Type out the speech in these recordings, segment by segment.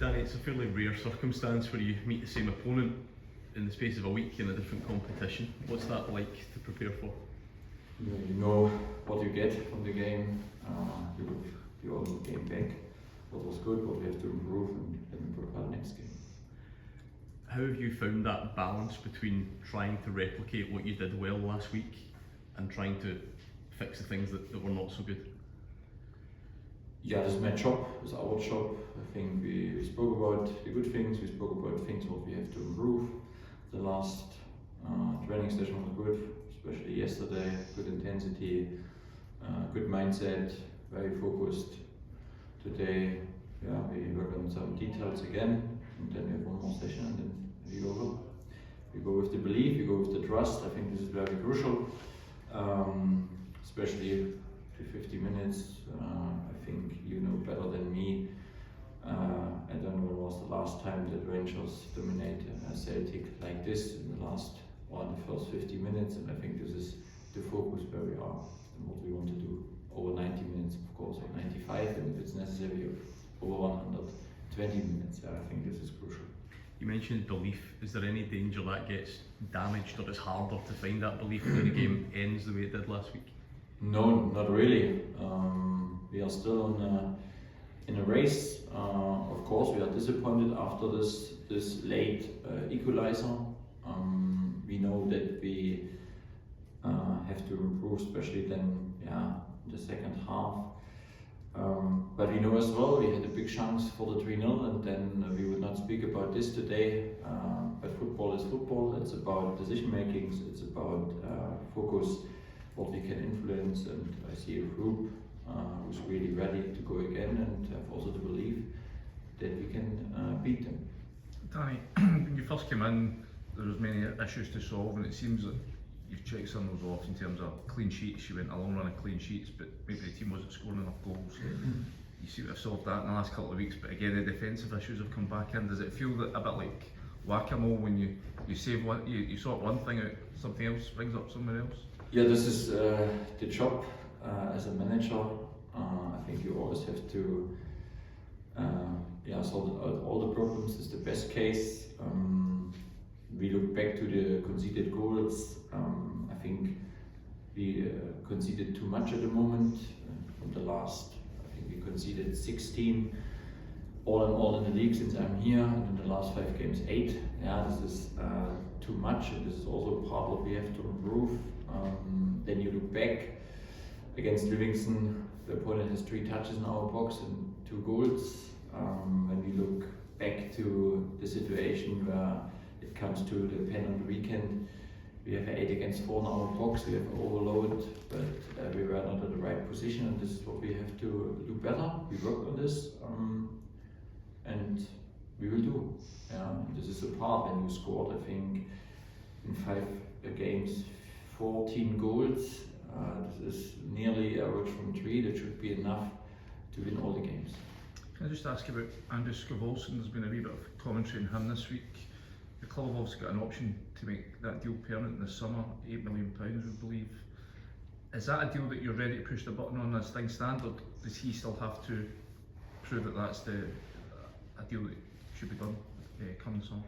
Danny, it's a fairly rare circumstance where you meet the same opponent in the space of a week in a different competition. What's that like to prepare for? You know what you get from the game. You look the game back. What was good, what we have to improve, and then prepare the next game. How have you found that balance between trying to replicate what you did well last week and trying to fix the things that were not so good? Yeah, this is my job, this is our job. I think we spoke about the good things, we spoke about things what we have to improve. The last training session was good, especially yesterday. Good intensity, good mindset, very focused. Today, yeah, we work on some details again, and then we have one more session, and then we go. We go with the belief, we go with the trust. I think this is very crucial, especially the 50 minutes. I think you know better than me. I don't know when was the last time that Rangers dominate Celtic like this in the first 50 minutes, and I think this is the focus where we are and what we want to do. Over 90 minutes, of course, or 95, and if it's necessary, over 120 minutes. I think this is crucial. You mentioned belief. Is there any danger that gets damaged, or it's harder to find that belief when the game ends the way it did last week? No, not really. We are still in a race. Of course, we are disappointed after this late equalizer. We know that we have to improve, especially then, the second half. But we know as well we had a big chance for the 3-0, and then we would not speak about this today. But football is football. It's about decision making. It's about focus, what we can influence. And I see a group who's really ready to go again, and have also the belief that we can beat them. Danny, when you first came in, there was many issues to solve, and it seems that you've checked some of those off in terms of clean sheets. You went a long run of clean sheets, but maybe the team wasn't scoring enough goals. You seem to have solved that in the last couple of weeks, but again the defensive issues have come back in. Does it feel that a bit like whack-a-mole when you save one, you sort one thing out, something else springs up somewhere else? Yeah, this is the job as a manager. I think you always have to sort out all the problems. Is the best case. We look back to the conceded goals. I think we conceded too much at the moment. From the last, I think we conceded 16 all in the league since I'm here, and in the last 5 games 8. Yeah, this is too much, and this is also part what we have to improve. Then you look back against Livingston, the opponent has 3 touches in our box and 2 goals. When we look back to the situation where it comes to the pen on the weekend, we have 8 against 4 in our box, we have overload, but we were not in the right position, and this is what we have to do better. We work on this, and we will do. This is a part when you scored, I think, in 5 games, 14 goals. This is nearly average from 3, that should be enough to win all the games. Can I just ask you about Andrew Scrivolson? There's been a wee bit of commentary on him this week. The club have also got an option to make that deal permanent this summer, £8 million, we believe. Is that a deal that you're ready to push the button on as things stand, or does he still have to prove that that's a deal that should be done come the summer?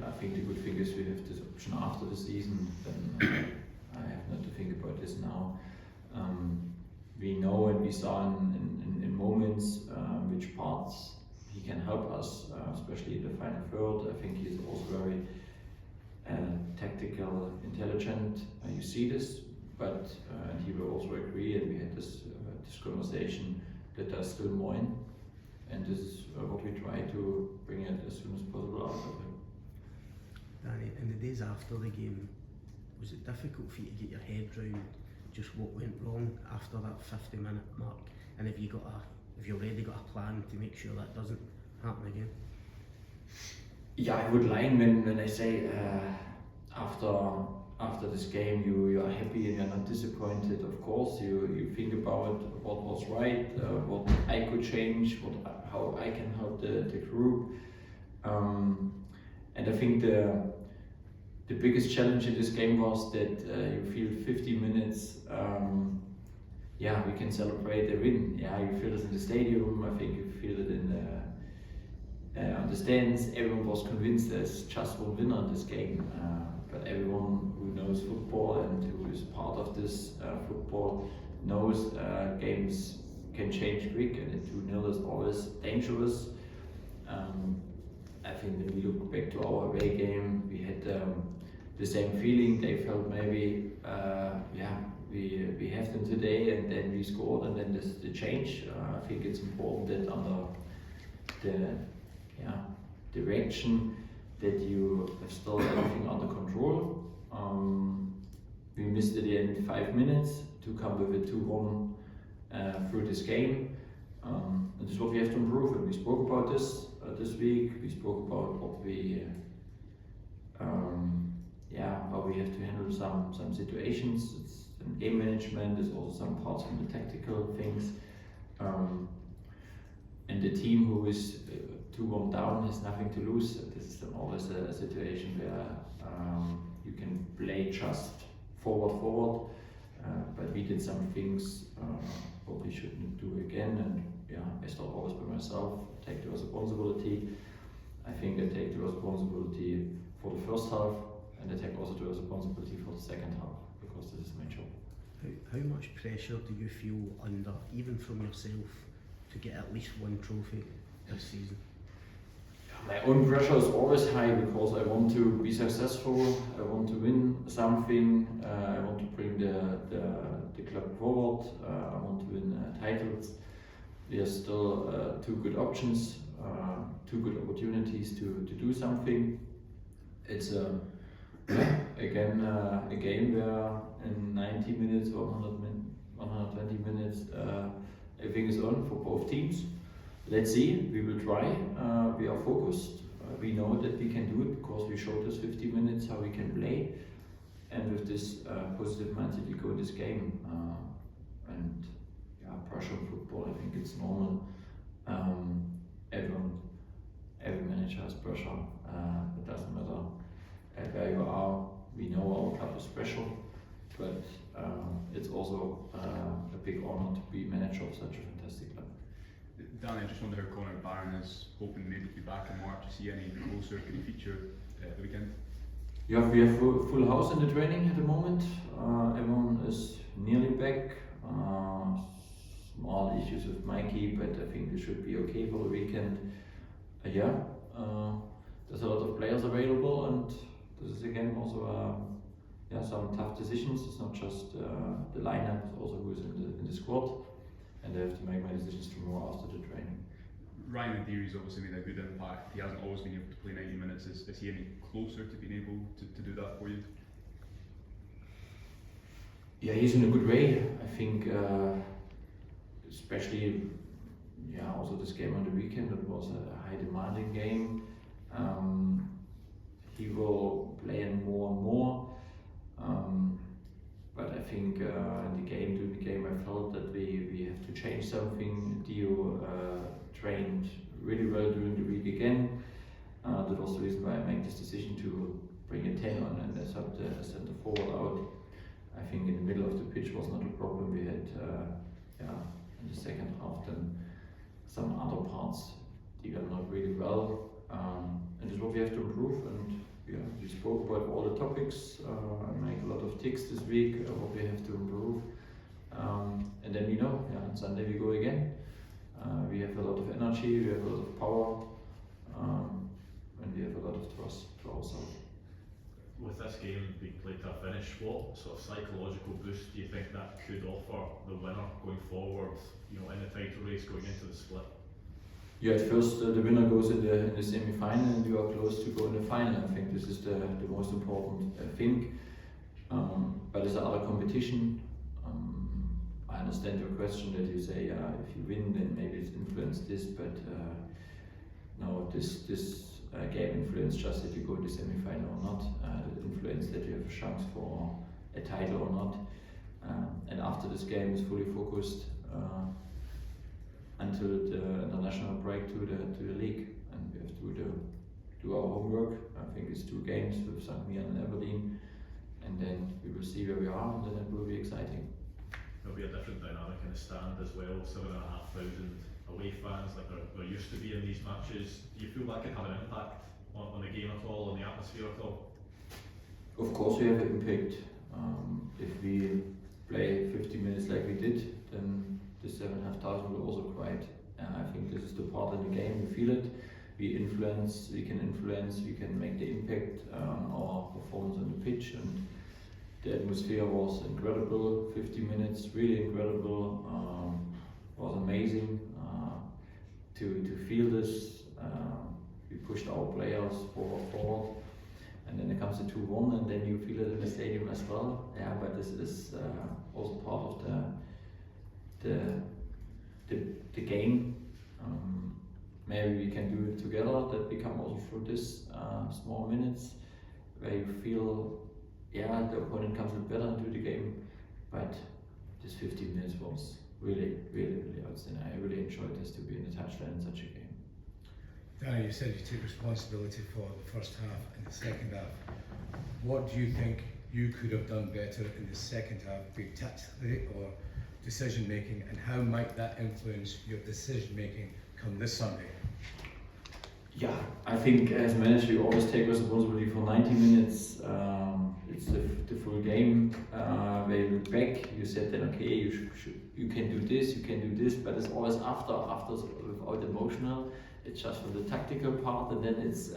I think the good thing is we have this option after the season. Then I have not to think about this now. We know and we saw in moments which parts he can help us, especially in the final third. I think he's also very tactical, intelligent. You see this, but and he will also agree, and we had this conversation that there's still more in, and this is what we try to bring it as soon as possible out of him. Danny, in the days after the game, was it difficult for you to get your head round just what went wrong after that 50-minute mark? And have you already got a plan to make sure that doesn't happen again? Yeah, I would lie when I say after this game you are happy and you're not disappointed. Of course, you think about what was right, what I could change, how I can help the group. And I think the biggest challenge in this game was that you feel 50 minutes, we can celebrate a win. Yeah, you feel it in the stadium, I think you feel it stands, everyone was convinced there's just one winner in this game. But everyone who knows football and who is part of this football knows games can change quick, and a 2-0 is always dangerous. I think when we look back to our away game, we had the same feeling. They felt maybe, we have them today, and then we scored, and then there's the change. I think it's important that under the direction that you have still everything under control. We missed at the end 5 minutes to come with a 2-1 through this game. And this is what we have to improve. And we spoke about this week. We spoke about what we, how we have to handle some situations. It's in game management. There's also some parts from the tactical things. And the team who is 2-1 down has nothing to lose. This is then always a situation where you can play just forward. But we did some things what we shouldn't do again. And I start always by myself, take the responsibility. I think I take the responsibility for the first half, and I take also the responsibility for the second half, because this is my job. How much pressure do you feel under, even from yourself, to get at least one trophy this season? My own pressure is always high, because I want to be successful, I want to win something, I want to bring the club forward, I want to win titles. There's still 2 good options, 2 good opportunities to do something. It's again a game where in 90 minutes or 120 minutes everything is on for both teams. Let's see, we will try, we are focused, we know that we can do it because we showed us 50 minutes how we can play, and with this positive mindset we go in this game. And pressure in football, I think it's normal. Every manager has pressure, it doesn't matter where you are. We know our club is special, but it's also a big honor to be manager of such a fantastic club. Danny, I just wonder how Conor Barron is hoping maybe to be back in March to see any closer. Could he feature the weekend? Yeah, we have full house in the training at the moment. Everyone is nearly back. Small issues with Mikey, but I think we should be okay for the weekend. There's a lot of players available, and this is again also some tough decisions. It's not just the lineup, it's also who is in the squad, and I have to make my decisions tomorrow after the training. Ryan O'Deary's obviously made a good impact. He hasn't always been able to play 90 minutes. Is he any closer to being able to do that for you? Yeah, he's in a good way. I think, especially, also this game on the weekend, it was a high demanding game. He will play in more and more. But I think during the game, I felt that we have to change something. Dio trained really well during the week again. That was the reason why I made this decision to bring a 10 on and sub the centre forward out. I think in the middle of the pitch was not a problem. We had in the second half then some other parts they were not really well, and this is what we have to improve. And we spoke about all the topics. I make a lot of ticks this week what we have to improve, and then we know. On Sunday we go again. We have a lot of energy, we have a lot of power, and we have a lot of trust to ourselves. With this game being played to a finish, what sort of psychological boost do you think that could offer the winner going forward, in the title race going into the split? At first the winner goes in the semi-final, and you are close to go in the final. I think this is the most important thing. But there's another competition. I understand your question that you say if you win then maybe it's influenced this, but no, this game influenced just that you go to the semi-final or not. It influenced that you have a chance for a title or not. And after this game is fully focused until the international break to the league, and we have to do our homework. I think it's 2 games with St. Mirren and Aberdeen, and then we will see where we are, and then it will be exciting. There'll be a different dynamic in the stand as well. 7,500 away fans like there used to be in these matches. Do you feel that could have an impact on the game at all, on the atmosphere at all? Of course we have an impact. If we play 50 minutes like we did, then the 7,500 will also quiet. I think this is the part in the game, we feel it, we can influence, we can make the impact on our performance on the pitch, and the atmosphere was incredible, 50 minutes, really incredible, was amazing to feel this. We pushed our players forward, and then it comes to 2-1, and then you feel it in the stadium as well. Yeah, but this is also part of the game. Maybe we can do it together. That we come also through this small minutes where you feel, yeah, the opponent comes a bit better into the game. But this 15 minutes was really outstanding. I really enjoyed this to be in the touchline in such a game. Danny, you said you took responsibility for the first half and the second half. What do you think you could have done better in the second half, be it tactically or decision making, and how might that influence your decision making come this Sunday? Yeah, I think as manager you always take responsibility for 90 minutes. It's the full game. Where you look back, you said then okay, you can do this, but it's always after without emotional. It's just for the tactical part, and then it's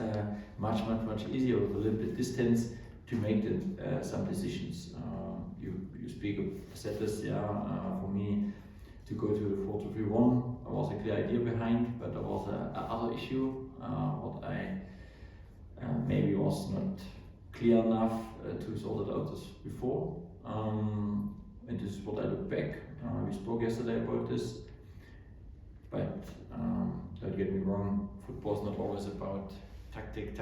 much easier with a little bit distance to make some decisions. You said this, yeah. For me, to go to the 4-2-3-1, there was a clear idea behind, but there was another issue what I maybe was not clear enough to sort it out as before. And this is what I look back. We spoke yesterday about this, but don't get me wrong, football is not always about tactic.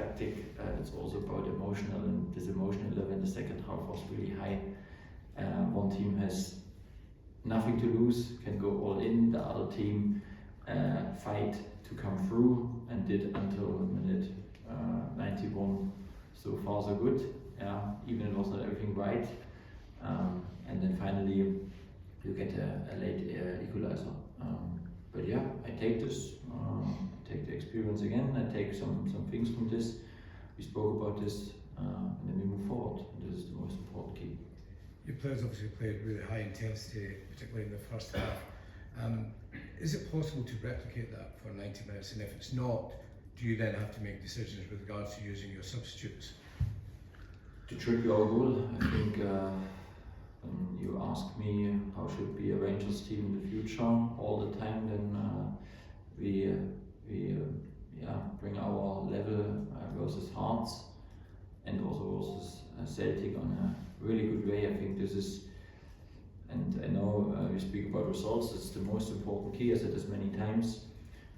It's also about emotional, and this emotional level in the second half was really high. One team has nothing to lose, can go all in. The other team fight to come through, and did until minute 91. So far so good. Yeah, even it was not everything right. And then finally you get a late equalizer. But yeah, I take this, take the experience again, I take some things from this. We spoke about this, and then we move forward. And this is the most important key. Your players obviously played really high intensity, particularly in the first half. Is it possible to replicate that for 90 minutes? And if it's not, do you then have to make decisions with regards to using your substitutes? To trigger our goal, I think when you ask me how should be a Rangers team in the future all the time, then we bring our level versus Hearts and also versus Celtic on a really good way. I think this is, and I know we speak about results, it's the most important key, I said this many times,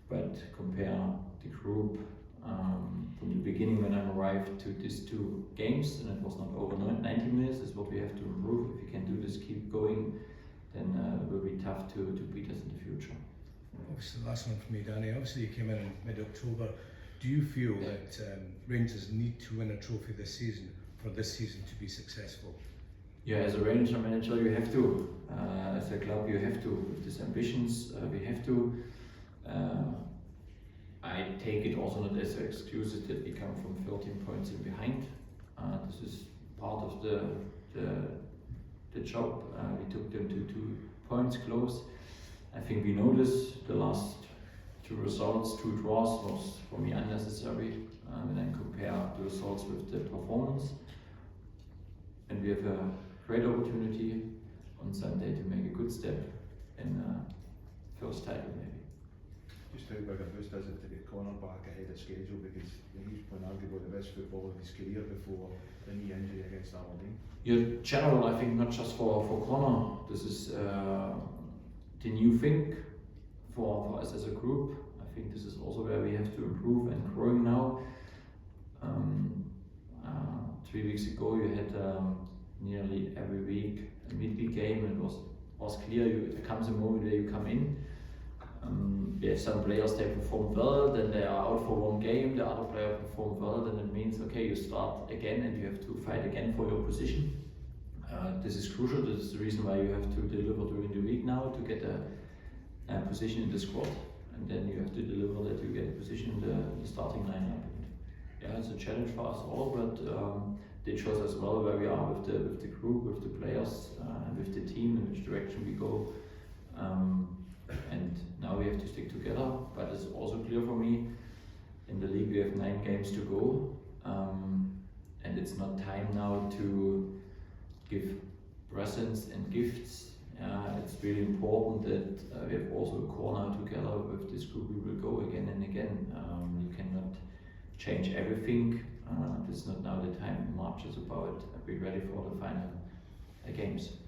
but compare the group from the beginning when I arrived to these two games, and it was not over 90 minutes, is what we have to improve. If we can do this, keep going, then it will be tough to beat us in the future. Obviously, the last one for me, Danny. Obviously, you came in mid-October. Do you feel that Rangers need to win a trophy this season for this season to be successful? Yeah, as a Ranger manager, you have to. As a club, you have to. With these ambitions, we have to. I take it also not as an excuse that we come from 13 points in behind. This is part of the job. We took them to 2 points close. I think we know this. The last 2 results, 2 draws, was for me unnecessary. And then compare the results with the performance. And we have a great opportunity on Sunday to make a good step in first title maybe. Just how big a boost is it to get Connor back ahead of schedule, because he's playing arguably the best football of his career before the knee injury against Aberdeen? Yeah, general, I think not just for Connor. This is the new thing for us as a group. I think this is also where we have to improve and growing now. 3 weeks ago you had nearly every week a midweek game, and it was clear there comes a moment where you come in. We have some players, they perform well, then they are out for 1 game, the other player performed well, then it means okay, you start again and you have to fight again for your position. This is crucial. This is the reason why you have to deliver during the week now to get a position in the squad. and then you have to deliver that you get a position in the starting lineup. Yeah, it's a challenge for us all, but it shows us well where we are with the group, with the players, and with the team, in which direction we go. And now we have to stick together. But it's also clear for me, in the league we have 9 games to go, and it's not time now to give presents and gifts. It's really important that we have also a corner together with this group. We will go again and again. You cannot change everything. This is not now the time. March is about be ready for the final games.